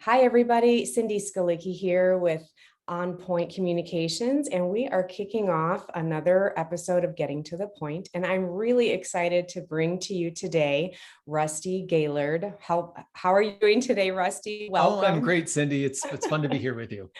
Hi, everybody. Cindy Skalicki here with On Point Communications, and we are kicking off another episode of Getting to the Point. And I'm really excited to bring to you today Rusty Gaillard. How are you doing today, Rusty? Welcome. Oh, I'm great, Cindy. It's fun to be here with you.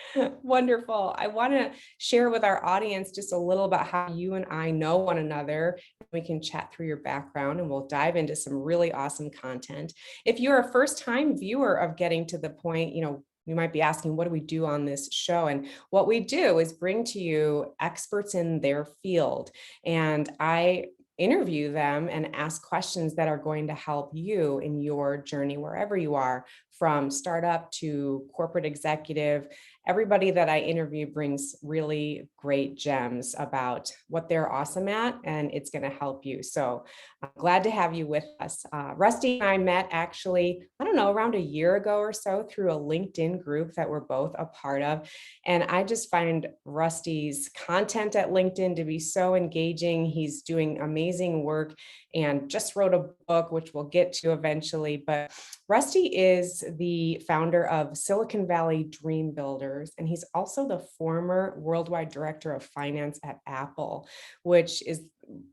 Wonderful. I want to share with our audience just a little about how you and I know one another. We can chat through your background and we'll dive into some really awesome content. If you're a first-time viewer of Getting to the Point, you might be asking, what do we do on this show? And what we do is bring to you experts in their field. And I interview them and ask questions that are going to help you in your journey, wherever you are, from startup to corporate executive. Everybody that I interview brings really great gems about what they're awesome at, and it's going to help you. So I'm glad to have you with us. Rusty and I met actually, I don't know, around a year ago or so through a LinkedIn group that we're both a part of. And I just find Rusty's content at LinkedIn to be so engaging. He's doing amazing work and just wrote a book, which we'll get to eventually. But Rusty is the founder of Silicon Valley Dreambuilders, and he's also the former worldwide director of finance at Apple, which is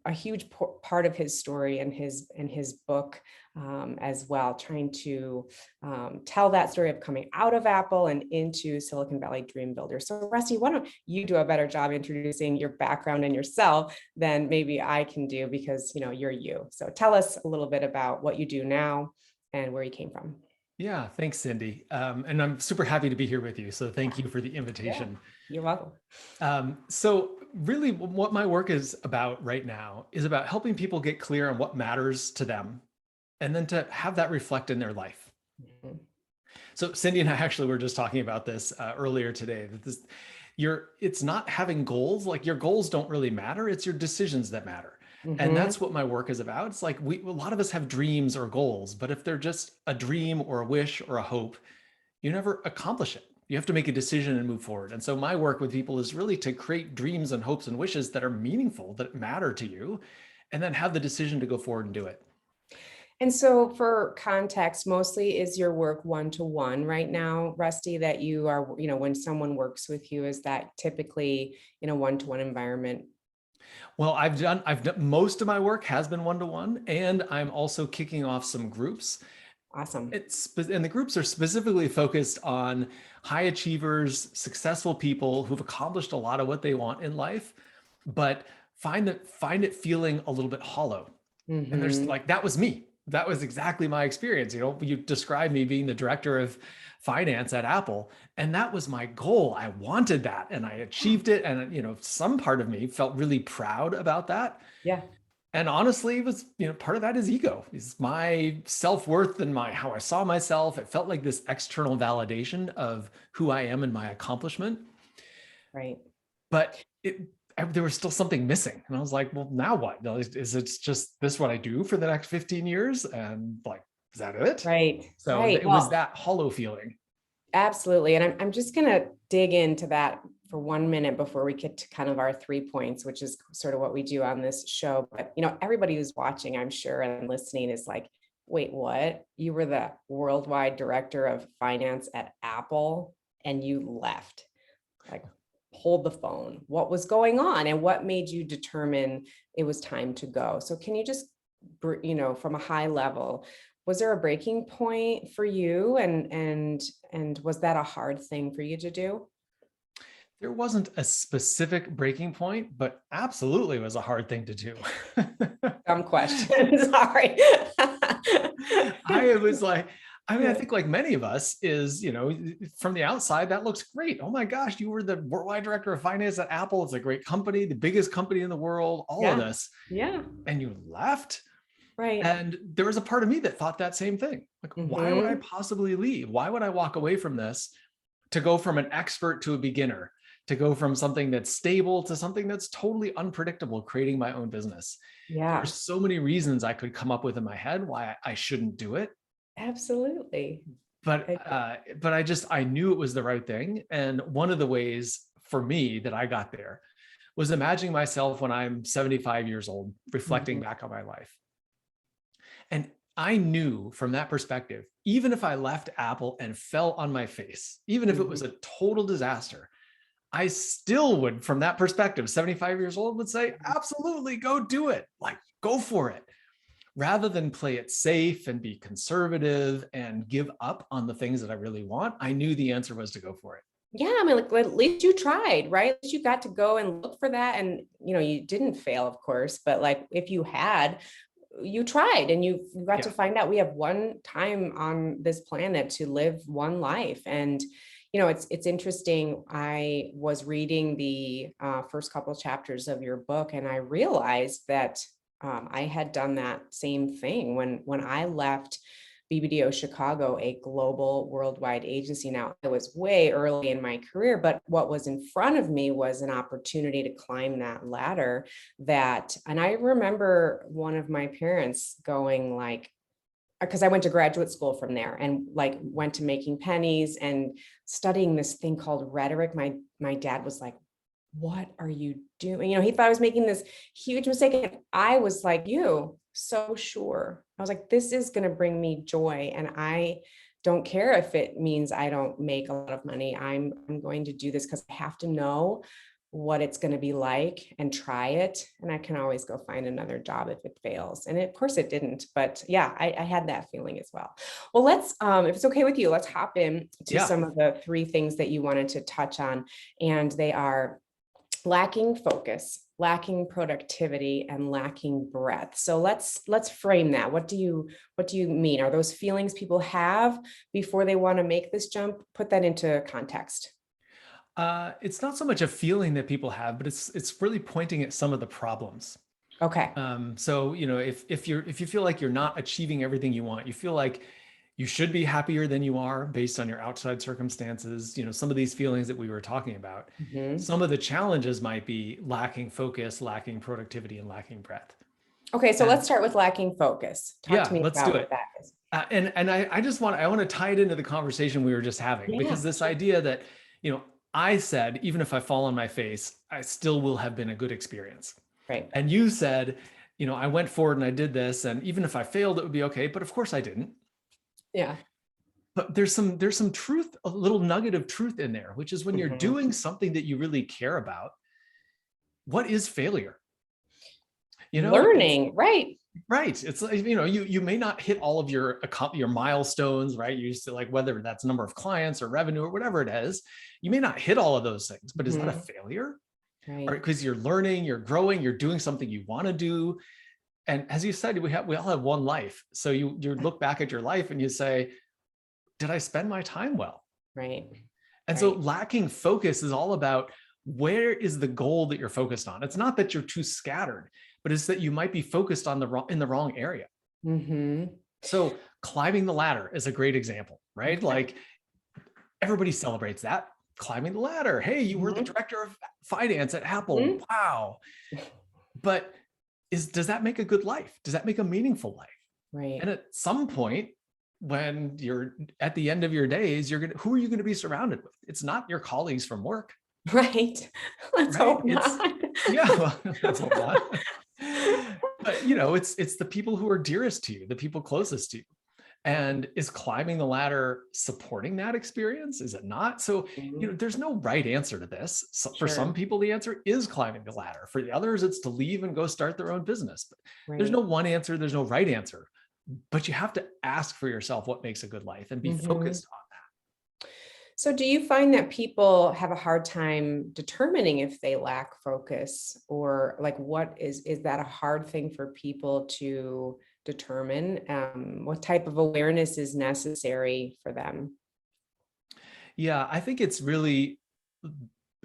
a huge part of his story and his book as well, trying to tell that story of coming out of Apple and into Silicon Valley Dreambuilders. So Rusty, why don't you do a better job introducing your background and yourself than maybe I can do, because you're you. So tell us a little bit about what you do now and where you came from. Yeah, thanks, Cindy. And I'm super happy to be here with you. So thank you for the invitation. Yeah, you're welcome. So really what my work is about right now is about helping people get clear on what matters to them and then to have that reflect in their life. Mm-hmm. So Cindy and I actually were just talking about this earlier today, that it's not having goals. Like, your goals don't really matter. It's your decisions that matter. Mm-hmm. And that's what my work is about. It's like a lot of us have dreams or goals, but if they're just a dream or a wish or a hope, you never accomplish it. You have to make a decision and move forward. And so my work with people is really to create dreams and hopes and wishes that are meaningful, that matter to you, and then have the decision to go forward and do it. And so for context, mostly is your work one-to-one right now, Rusty, that you are, when someone works with you, is that typically in a one-to-one environment? Well, I've done most of my work has been one-to-one, and I'm also kicking off some groups. Awesome. And the groups are specifically focused on high achievers, successful people who've accomplished a lot of what they want in life, but find it feeling a little bit hollow. Mm-hmm. And there's that was me. That was exactly my experience. You described me being the director of finance at Apple, and that was my goal. I wanted that, and I achieved it. And, some part of me felt really proud about that. Yeah. And honestly, it was, part of that is ego. It's my self-worth and how I saw myself. It felt like this external validation of who I am and my accomplishment. Right. But there was still something missing. And I was like, well, now what? Is it just this what I do for the next 15 years? And is that it? Right. So right. It was that hollow feeling. Absolutely. And I'm just going to dig into that for 1 minute before we get to kind of our 3 points, which is sort of what we do on this show. But, everybody who's watching, I'm sure, and listening is like, wait, what? You were the worldwide director of finance at Apple and you left. Hold the phone. What was going on and what made you determine it was time to go? So can you just, from a high level, was there a breaking point for you? And was that a hard thing for you to do? There wasn't a specific breaking point, but absolutely it was a hard thing to do. Dumb question. Sorry. I think like many of us is, from the outside, that looks great. Oh my gosh, you were the worldwide director of finance at Apple. It's a great company, the biggest company in the world, all of this. Yeah. And you left. Right. And there was a part of me that thought that same thing. Why would I possibly leave? Why would I walk away from this to go from an expert to a beginner, to go from something that's stable to something that's totally unpredictable, creating my own business? Yeah. There's so many reasons I could come up with in my head why I shouldn't do it. Absolutely. But I knew it was the right thing. And one of the ways for me that I got there was imagining myself when I'm 75 years old, reflecting back on my life. And I knew from that perspective, even if I left Apple and fell on my face, even if it was a total disaster, I still would, from that perspective, 75 years old, would say, absolutely, go do it. Like, go for it. Rather than play it safe and be conservative and give up on the things that I really want, I knew the answer was to go for it. Yeah, I mean, like, at least you tried, right? At least you got to go and look for that. And, you didn't fail, of course, but like if you had, you tried and you got to find out we have one time on this planet to live one life. And, it's interesting. I was reading the first couple of chapters of your book, and I realized that I had done that same thing when I left BBDO Chicago, a global worldwide agency. Now, I was way early in my career, but what was in front of me was an opportunity to climb that ladder and I remember one of my parents going like, because I went to graduate school from there and like went to making pennies and studying this thing called rhetoric. My dad was like, what are you doing? He thought I was making this huge mistake. And I was like, so sure. I was like, this is going to bring me joy. And I don't care if it means I don't make a lot of money. I'm going to do this because I have to know what it's going to be like and try it. And I can always go find another job if it fails. And of course it didn't, but yeah, I had that feeling as well. Well, let's, if it's okay with you, let's hop in to some of the three things that you wanted to touch on. And they are lacking focus, lacking productivity, and lacking breadth. So let's frame that. What do you mean? Are those feelings people have before they want to make this jump? Put that into context. It's not so much a feeling that people have, but it's really pointing at some of the problems. Okay. So, if you feel like you're not achieving everything you want, you feel like you should be happier than you are based on your outside circumstances, some of these feelings that we were talking about, some of the challenges might be lacking focus, lacking productivity, and lacking breadth. Okay. So let's start with lacking focus. Talk to me let's about do it. What that is. And I want to tie it into the conversation we were just having, because this idea that, I said, even if I fall on my face, I still will have been a good experience. Right. And you said, I went forward and I did this, and even if I failed, it would be okay. But of course I didn't. Yeah. But there's some truth, a little nugget of truth in there, which is when you're doing something that you really care about, what is failure? Learning, right? Right. It's like, you may not hit all of your milestones, right? You used to, like, whether that's number of clients or revenue or whatever it is, you may not hit all of those things, but is that a failure? Right. Because you're learning, you're growing, you're doing something you want to do. And as you said, we all have one life. So you look back at your life and you say, did I spend my time well? Right. And so lacking focus is all about, where is the goal that you're focused on? It's not that you're too scattered, but it's that you might be focused on in the wrong area. So climbing the ladder is a great example, right? Like, everybody celebrates that, climbing the ladder. Hey, you were the director of finance at Apple. Wow. But does that make a good life? Does that make a meaningful life? Right. And at some point, when you're at the end of your days, who are you going to be surrounded with? It's not your colleagues from work. Right. Let's hope not. Yeah, well, let's hope not. But it's the people who are dearest to you, the people closest to you. And is climbing the ladder supporting that experience? Is it not? So, there's no right answer to this. So for some people, the answer is climbing the ladder. For the others, it's to leave and go start their own business. But there's no one answer. There's no right answer. But you have to ask for yourself what makes a good life and be focused on that. So do you find that people have a hard time determining if they lack focus, or like, is that a hard thing for people to determine? What type of awareness is necessary for them? Yeah, I think it's really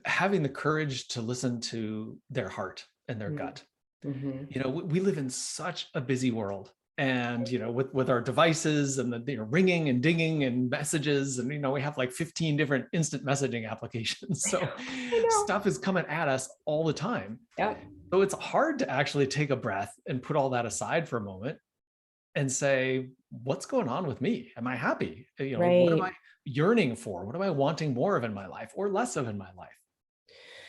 having the courage to listen to their heart and their gut. We live in such a busy world. And, with our devices and the ringing and dinging and messages, and, we have like 15 different instant messaging applications. So stuff is coming at us all the time. Yeah. So it's hard to actually take a breath and put all that aside for a moment and say, what's going on with me? Am I happy? What am I yearning for? What am I wanting more of in my life or less of in my life?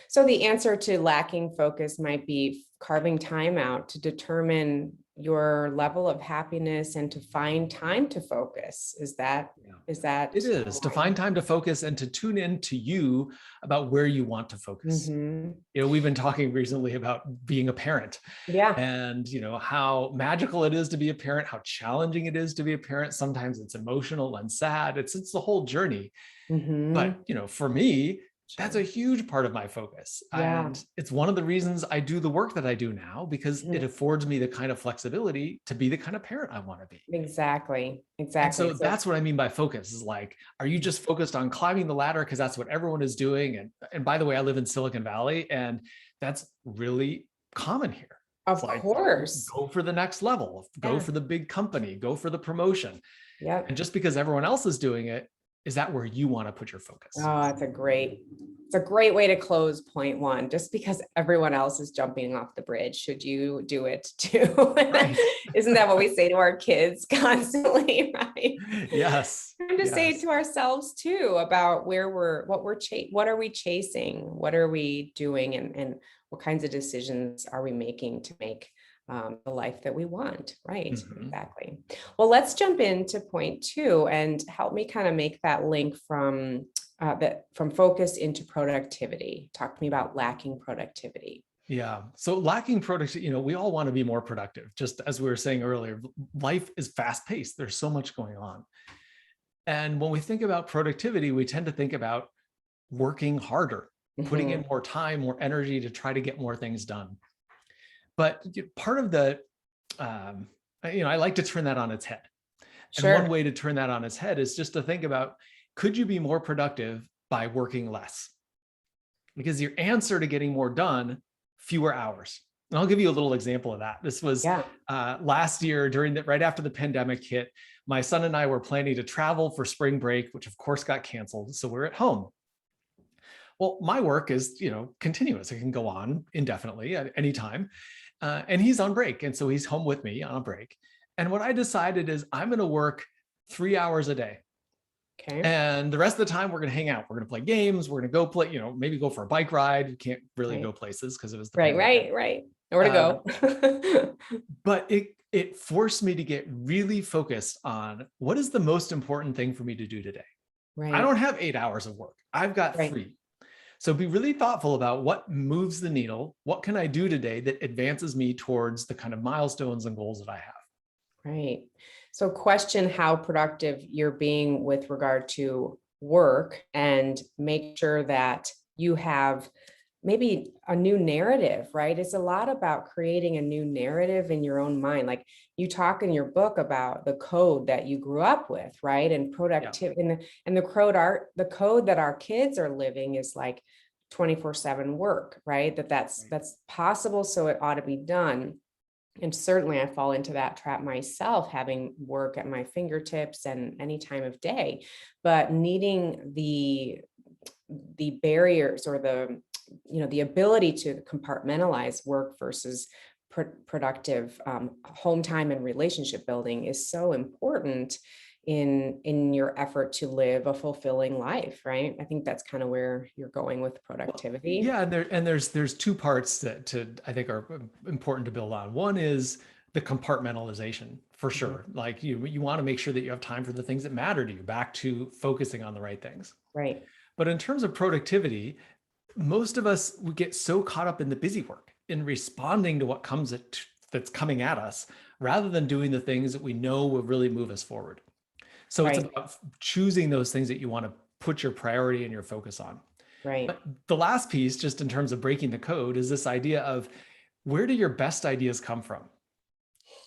So the answer to lacking focus might be carving time out to determine your level of happiness and to find time to focus. Is that, Yeah. is that? It is to find time to focus and to tune in to you about where you want to focus. Mhm. We've been talking recently about being a parent Yeah. and, how magical it is to be a parent, how challenging it is to be a parent. Sometimes it's emotional and sad. It's the whole journey. But, Mhm. for me, that's a Sure. huge part of my focus. Yeah. And it's one of the reasons I do the work that I do now, because it Mhm. affords me the kind of flexibility to be the kind of parent I want to be. Exactly. And Exactly. so So, that's what I mean by focus is like, are you just focused on climbing the ladder because that's what everyone is doing? And by the way, I live in Silicon Valley, and that's really common here. It's of like, course. go for the next level, go Yeah. for the big company, go for the promotion. And Yep. just because everyone else is doing it, is that where you want to put your focus? Oh, it's a great way to close point one. Just because everyone else is jumping off the bridge, should you do it too? Right. Isn't that what we say to our kids constantly, right? Yes. And to say it Yes. to ourselves too about what are we chasing? What are we doing? And what kinds of decisions are we making to make the life that we want? Right. Mhm. Exactly. Well, let's jump into point two and help me kind of make that link from focus into productivity. Talk to me about lacking productivity. Yeah. So lacking productivity, we all want to be more productive. Just as we were saying earlier, life is fast paced. There's so much going on. And when we think about productivity, we tend to think about working harder, putting in Mhm. more time, more energy to try to get more things done. But part of the, I like to turn that on its head. And one Sure. way to turn that on its head is just to think about, could you be more productive by working less? Because your answer to getting more done, fewer hours. And I'll give you a little example of that. This was Yeah. last year right after the pandemic hit. My son and I were planning to travel for spring break, which of course got canceled. So we're at home. Well, my work is, continuous. It can go on indefinitely at any time. And he's on break. And so he's home with me on a break. And what I decided is I'm going to work 3 hours a day. Okay. And the rest of the time, we're going to hang out. We're going to play games. We're going to go play, maybe go for a bike ride. We can't really go Right. places because it was the Right. pandemic. Right. Right. Nowhere to Um, go. but it forced me to get really focused on what is the most important thing for me to do today. I Right. don't have 8 hours of work. I've got Right. 3. So be really thoughtful about what moves the needle. What can I do today that advances me towards the kind of milestones and goals that I have? Right. So question how productive you're being with regard to work and make sure that you have maybe a new narrative, right? It's a lot about creating a new narrative in your own mind. Like you talk in your book about the code that you grew up with, right? And Yeah. productivity and the code that our kids are living is like 24/7 work, right? Right. That's possible. So it ought to be done. And certainly I fall into that trap myself, having work at my fingertips and any time of day, but needing the barriers or the ability to compartmentalize work versus productive home time and relationship building is so important in your effort to live a fulfilling life, right? I think that's kind of where you're going with Well, productivity. yeah, there's 2 parts that I think are important to build on. One is the compartmentalization for Mhm. sure. Like you want to make sure that you have time for the things that matter to you, back to focusing on the right things. Right. But in terms of productivity, most of us we get so caught up in the busy work, in responding to what that's coming at us, rather than doing the things that we know will really move us forward. So it's Right. about choosing those things that you want to put your priority and your focus on. Right. But the last piece, just in terms of breaking the code, is this idea of, where do your best ideas come from?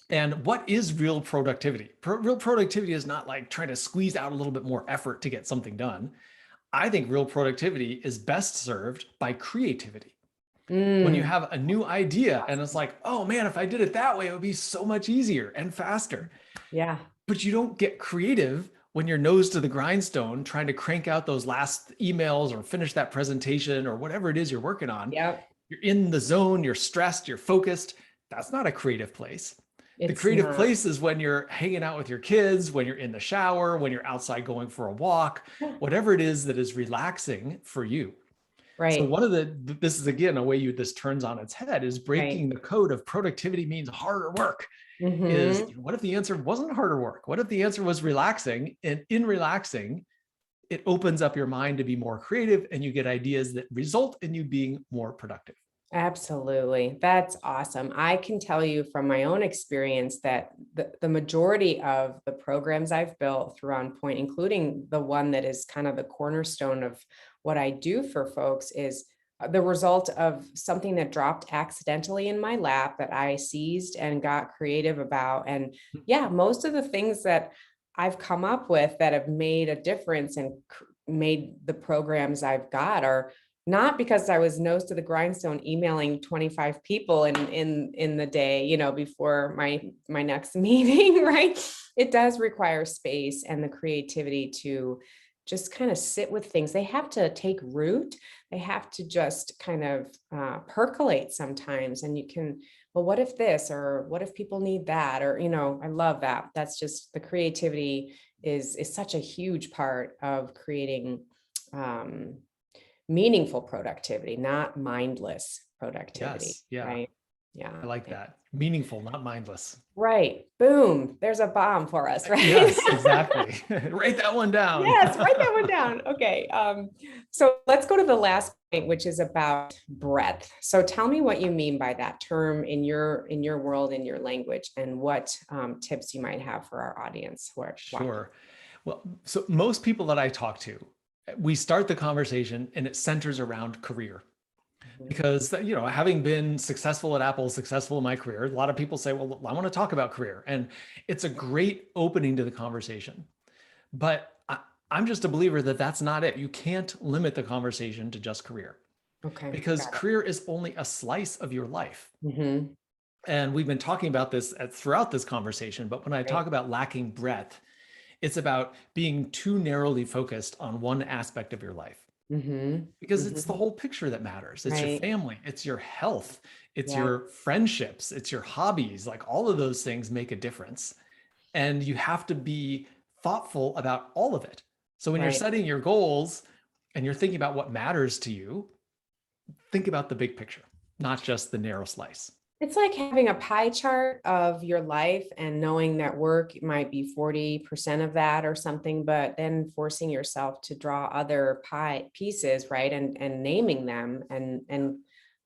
And what is real productivity? Real productivity is not like trying to squeeze out a little bit more effort to get something done. I think real productivity is best served by creativity. When you Mm. have a new idea and it's like, oh man, if I did it that way, it would be so much easier and faster. Yeah. But you don't get creative when you're nose to the grindstone trying to crank out those last emails or finish that presentation or whatever it is you're working on. Yep. You're in the zone, you're stressed, you're focused. That's not a creative place. The It's creative not. place is when you're hanging out with your kids, when you're in the shower, when you're outside going for a walk, Yeah. whatever it is that is relaxing for you. So Right. this is again, a way this turns on its head, is Right. breaking the code of productivity means harder work. Is, Mm-hmm. what if the answer wasn't harder work? What if the answer was relaxing? And in relaxing, it opens up your mind to be more creative, and you get ideas that result in you being more productive. Absolutely. That's awesome. I can tell you from my own experience that the majority of the programs I've built through On Point, including the one that is kind of the cornerstone of what I do for folks, is the result of something that dropped accidentally in my lap that I seized and got creative about. And yeah, most of the things that I've come up with that have made a difference and made the programs I've got are not because I was nose to the grindstone emailing 25 people in the day, before my next meeting, right? It does require space and the creativity to just kind of sit with things. They have to take root. They have to just kind of percolate sometimes. And you can, well, what if this, or what if people need that? Or, I love that. That's just, the creativity is such a huge part of creating um, meaningful productivity, not mindless productivity, Yes. Yeah. right? Yeah. I like that. Meaningful, not mindless. Right. Boom. There's a bomb for us, right? Yes, exactly. Write that one down. Yes, write that one down. Okay. So let's go to the last point, which is about breadth. So tell me what you mean by that term in your world, in your language, and what tips you might have for our audience who are watching. Sure. Well, so most people that I talk to, we start the conversation and it centers around career. Mhm. Because, having been successful at Apple, successful in my career, a lot of people say, well, I want to talk about career. And it's a great opening to the conversation. But I'm just a believer that that's not it. You can't limit the conversation to just career, Okay, because got career is only a slice of your life. it. Mm-hmm. And we've been talking about this throughout this conversation. But when I Right. talk about lacking breadth, it's about being too narrowly focused on one aspect of your life, Mm-hmm. because it's the Mm-hmm. whole picture that matters. It's your Right. family, it's your health, it's Yeah. your friendships, it's your hobbies. Like, all of those things make a difference. And you have to be thoughtful about all of it. So when you're Right. setting your goals and you're thinking about what matters to you, think about the big picture, not just the narrow slice. It's like having a pie chart of your life and knowing that work might be 40% of that or something, but then forcing yourself to draw other pie pieces, right? And naming them and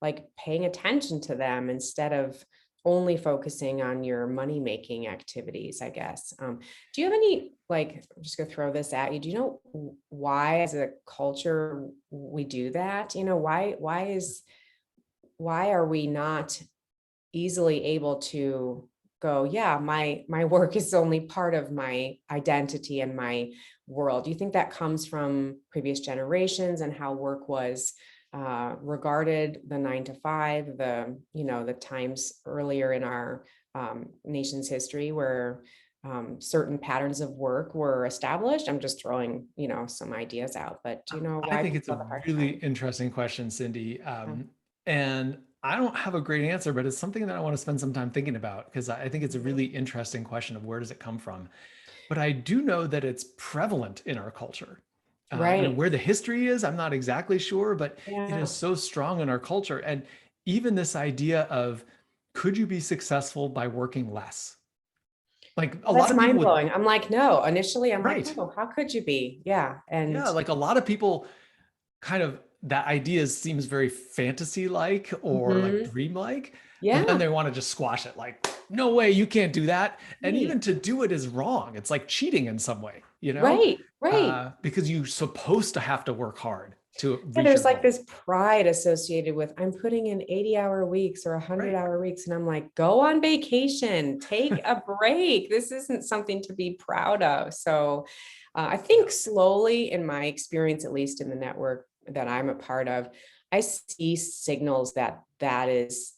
like paying attention to them instead of only focusing on your money making activities, I guess. Do you have any, like, I'm just gonna throw this at you. Do you know why as a culture we do that? Why are we not easily able to go, yeah, my work is only part of my identity and my world? Do you think that comes from previous generations and how work was regarded, the 9 to 5, the times earlier in our nation's history where certain patterns of work were established? I'm just throwing, some ideas out, but do you know I why think people it's a have a hard really time? interesting question, Cindy. Yeah. And I don't have a great answer, but it's something that I want to spend some time thinking about, because I think it's a really interesting question of where does it come from. But I do know that it's prevalent in our culture. Right. Where the history is, I'm not exactly sure, but it is Yeah. so strong in our culture. And even this idea of, could you be successful by working less? Like, a lot That's of people mind would, blowing. I'm like, no, initially I'm like, right. no, how could you be? Yeah. And Yeah. Like, a lot of people kind of, that idea seems very fantasy like, or like mhm, dream like. And then yeah, they want to just squash it, like, no way, you can't do that. And right, even to do it is wrong. It's like cheating in some way, right, right. because you're supposed to have to work hard to Yeah, reach your there's like goal. this pride associated with I'm putting in 80-hour weeks or 100 Right. hour weeks. And I'm like, go on vacation, take a break. This isn't something to be proud of. So I Yeah. think slowly, in my experience, at least in the network that I'm a part of, I see signals that is,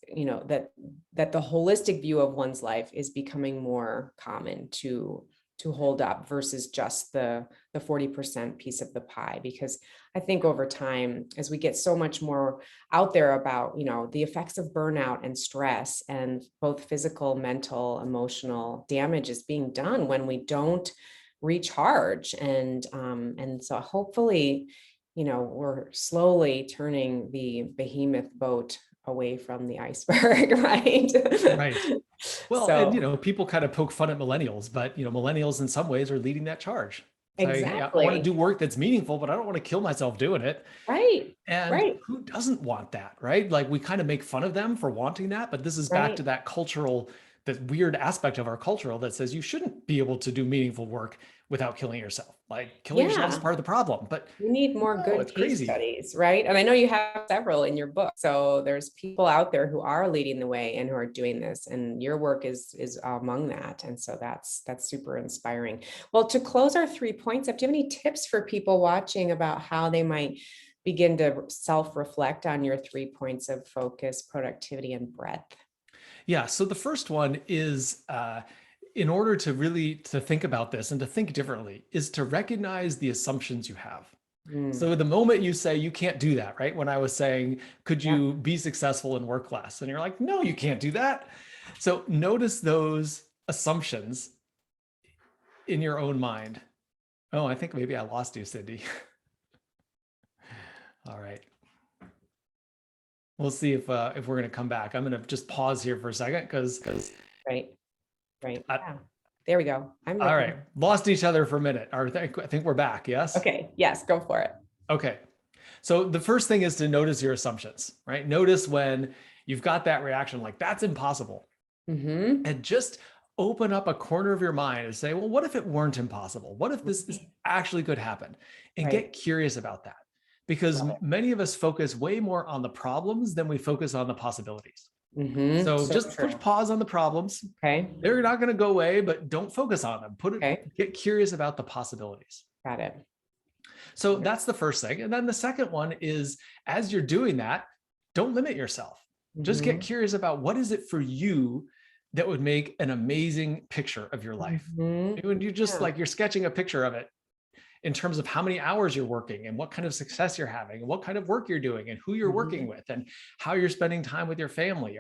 that the holistic view of one's life is becoming more common to hold up versus just the 40% piece of the pie. Because I think over time, as we get so much more out there about, the effects of burnout and stress and both physical, mental, emotional damage is being done when we don't recharge. And so hopefully we're slowly turning the behemoth boat away from the iceberg, right? Right. Well, and So people kind of poke fun at millennials, but millennials in some ways are leading that charge. Say, hey, I want to do exactly. work that's meaningful, but I don't want to kill myself doing it. Right. And Right. who doesn't want that, right? Like we kind of make fun of them for wanting that, but this is back Right. to that cultural, that weird aspect of our cultural that says you shouldn't be able to do meaningful work without killing yourself. Like killing yourself is Yeah. part of the problem, but We need more no, good it's case crazy. studies, right? And I know you have several in your book. So there's people out there who are leading the way and who are doing this, and your work is among that. And so that's super inspiring. Well, to close our 3 points up, do you have any tips for people watching about how they might begin to self-reflect on your 3 points of focus, productivity, and breadth? Yeah. So the first one is, in order to really to think about this and to think differently, is to recognize the assumptions you have. Mm, So the moment you say you can't do that, right? When I was saying, could yeah. you be successful in work less? And you're like, no, you can't do that. So notice those assumptions in your own mind. Oh, I think maybe I lost you, Cindy. All right. We'll see if we're going to come back. I'm going to just pause here for a second because Right. Right. Yeah. There we go. I'm all looking. right, lost each other for a minute. I think we're back. Yes. Okay. Yes. Go for it. Okay. So the first thing is to notice your assumptions, right? Notice when you've got that reaction, like that's impossible. Mm-hmm. And just open up a corner of your mind and say, well, what if it weren't impossible? What if this actually could happen? And Right. get curious about that. Because Love it. many of us focus way more on the problems than we focus on the possibilities. Mm-hmm. So So just push true. pause on the problems. Okay. They're not going to go away, but don't focus on them. Okay. Get curious about the possibilities. Got it. So that's the first thing. And then the second one is, as you're doing that, don't limit yourself. Just get Mm-hmm. curious about what is it for you that would make an amazing picture of your life. Mm-hmm. When you just Yeah. like, you're sketching a picture of it in terms of how many hours you're working and what kind of success you're having and what kind of work you're doing and who you're working Mm-hmm. with and how you're spending time with your family.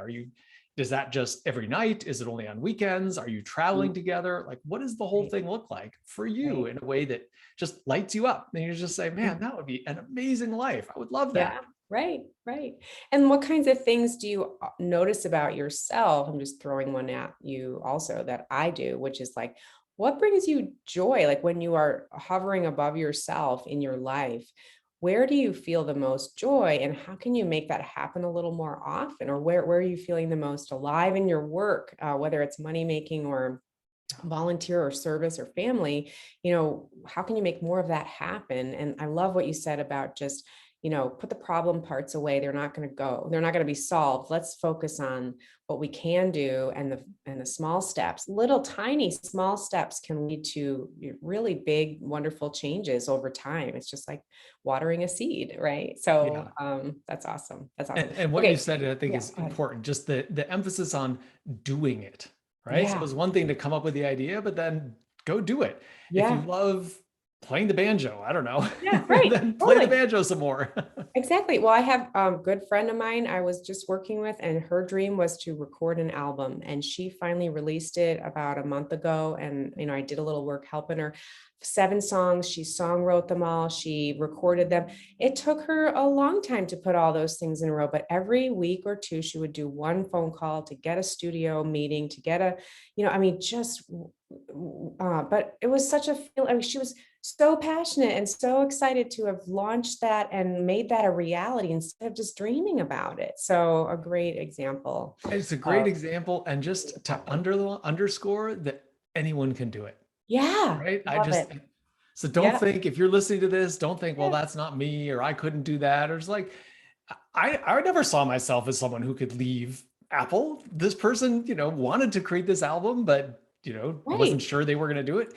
Is that just every night? Is it only on weekends? Are you traveling together? Like, what does the whole Right. thing look like for you Right. in a way that just lights you up? And you just say, man, that would be an amazing life. I would love that. Yeah. Right. Right. And what kinds of things do you notice about yourself? I'm just throwing one at you also that I do, which is like, what brings you joy? Like when you are hovering above yourself in your life, where do you feel the most joy and how can you make that happen a little more often? Or where are you feeling the most alive in your work, whether it's money making or volunteer or service or family, how can you make more of that happen? And I love what you said about just, put the problem parts away. They're not going to be solved. Let's focus on what we can do and the small steps. Little tiny small steps can lead to really big, wonderful changes over time. It's just like watering a seed, right? Yeah. So that's awesome. That's awesome. And what you Okay. said, I think Yeah. is Go ahead. important, just the emphasis on doing it, right? So Yeah. it's one thing to come up with the idea, but then go do it. If you Yeah. love playing the banjo, I don't know, Yeah. Right. then play the Totally. banjo some more. Exactly. Well, I have a good friend of mine I was just working with, and her dream was to record an album. And she finally released it about a month ago. And, I did a little work helping her. 7 songs. She song wrote them all. She recorded them. It took her a long time to put all those things in a row, but every week or two, she would do one phone call to get a studio meeting, to get but it was such a feel. I mean, she was so passionate and so excited to have launched that and made that a reality instead of just dreaming about it. So a great example It's a great of example. And just to happened. underscore that anyone can do it, Yeah, right? love it. So don't Yeah, think, if you're listening to this, don't think, well, yeah, that's not me, or I couldn't do that. Or it's like, I never saw myself as someone who could leave Apple. This person, wanted to create this album, but, wasn't right. sure they were going to do it.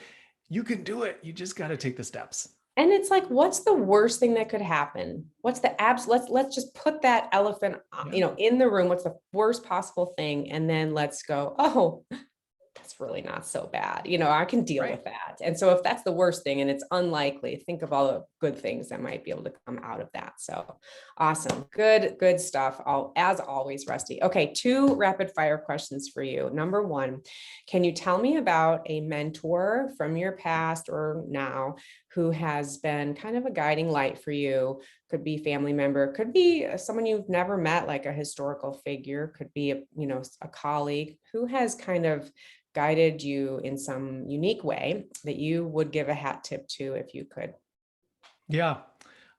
You can do it. You just got to take the steps. And it's like, what's the worst thing that could happen? What's the let's just put that elephant, Yeah. in the room. What's the worst possible thing? And then let's go, oh, that's really not so bad. I can deal Right. with that. And so if that's the worst thing, and it's unlikely, think of all the good things that might be able to come out of that. So awesome. Good stuff. As always, Rusty. Okay, 2 rapid fire questions for you. Number 1, can you tell me about a mentor from your past or now who has been kind of a guiding light for you? Could be family member, could be someone you've never met, like a historical figure, could be a colleague who has kind of guided you in some unique way that you would give a hat tip to if you could. Yeah.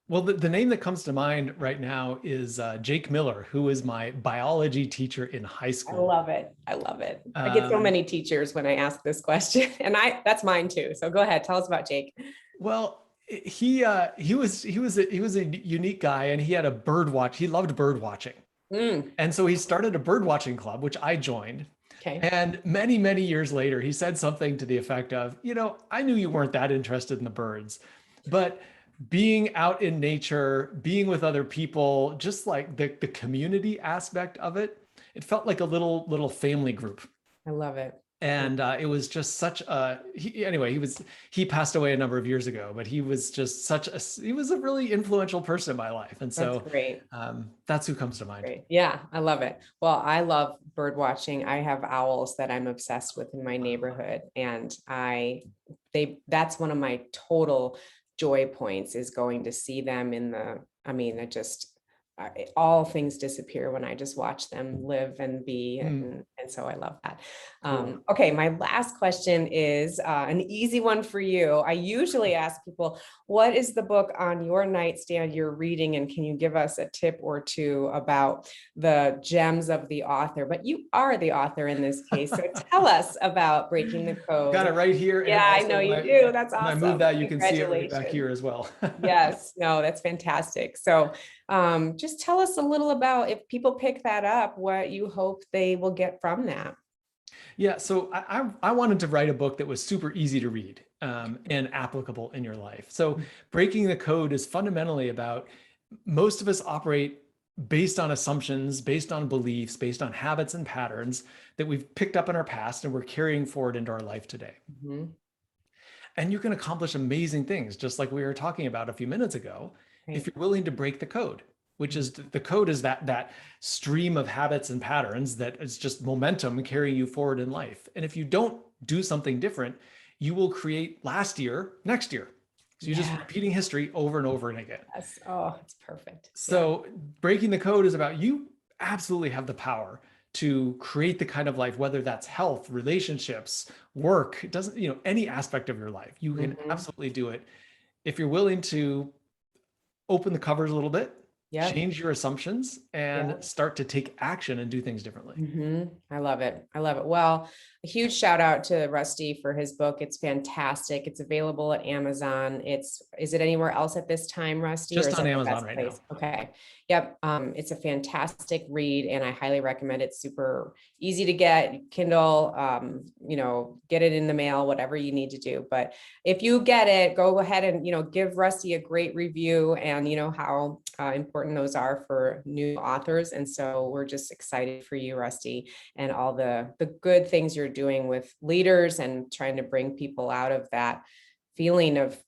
Well, the name that comes to mind right now is Jake Miller, who was my biology teacher in high I school. love it. I love it. I get so Um, many teachers when I ask this question, and that's mine too. So go ahead, tell us about Jake. well, he was a unique guy, and he had a bird watch. He loved bird watching, Mm, and so he started a bird watching club, which I joined. okay. And many, many years later, he said something to the effect of, I knew you weren't that interested in the birds, but being out in nature, being with other people, just like the community aspect of it, it felt like a little family group. I love it. And it was just such a anyway, he passed away a number of years ago, but he was just he was a really influential person in my life. And That's so great. that's who comes to mind. Great. Yeah, I love it. Well, I love bird watching. I have owls that I'm obsessed with in my neighborhood, and that's one of my total joy points is going to see them all things disappear when I just watch them live and be. And so I love that. Cool. Okay, my last question is an easy one for you. I usually ask people, what is the book on your nightstand you're reading? And can you give us a tip or two about the gems of the author? But you are the author in this case. So tell us about Breaking the Code. Got it right here. Yeah, And I also know you do. That's when I awesome. move that, you can see it right back Congratulations. here as well. Yes, no, that's fantastic. So just tell us a little about, if people pick that up, what you hope they will get from that. Yeah, so I wanted to write a book that was super easy to read and applicable in your life. So Breaking the Code is fundamentally about, most of us operate based on assumptions, based on beliefs, based on habits and patterns that we've picked up in our past and we're carrying forward into our life today. Mhm. And you can accomplish amazing things, just like we were talking about a few minutes ago, if Right. you're willing to break the code, which is the code is that stream of habits and patterns that is just momentum carrying you forward in life. And if you don't do something different, you will create next year. So you're just repeating history over and over and again. Yes. Oh, it's perfect. So breaking the code is about, you absolutely have the power to create the kind of life, whether that's health, relationships, work, it doesn't, any aspect of your life, you can absolutely do it. If you're willing to open the covers a little bit, change your assumptions, and start to take action and do things differently. I love it. I love it. Well, a huge shout out to Rusty for his book. It's fantastic. It's available at Amazon. Is it anywhere else at this time, Rusty? Just or is on that the Amazon best right place? now. Okay. Yep. It's a fantastic read, and I highly recommend it. It's super easy to get. Kindle, get it in the mail, whatever you need to do. But if you get it, go ahead and, give Rusty a great review, and how important those are for new authors. And so we're just excited for you, Rusty, and all the good things you're doing with leaders and trying to bring people out of that feeling of,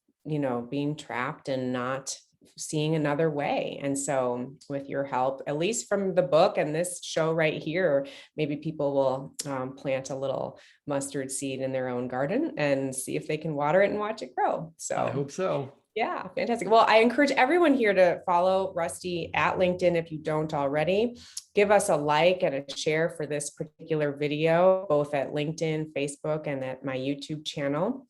being trapped and not seeing another way. And so with your help, at least from the book and this show right here, maybe people will plant a little mustard seed in their own garden and see if they can water it and watch it grow. So I hope so. Yeah, fantastic. Well, I encourage everyone here to follow Rusty at LinkedIn if you don't already. Give us a like and a share for this particular video, both at LinkedIn, Facebook, and at my YouTube channel.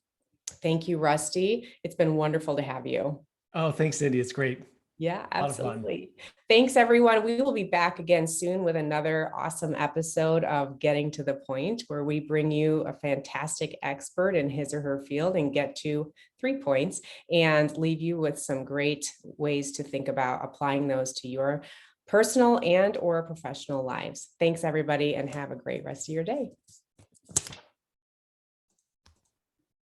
Thank you, Rusty. It's been wonderful to have you. Oh, thanks, Cindy. It's great. Yeah, A lot of fun. absolutely. Thanks, everyone. We will be back again soon with another awesome episode of Getting to the Point, where we bring you a fantastic expert in his or her field and get to 3 points and leave you with some great ways to think about applying those to your personal and or professional lives. Thanks, everybody, and have a great rest of your day.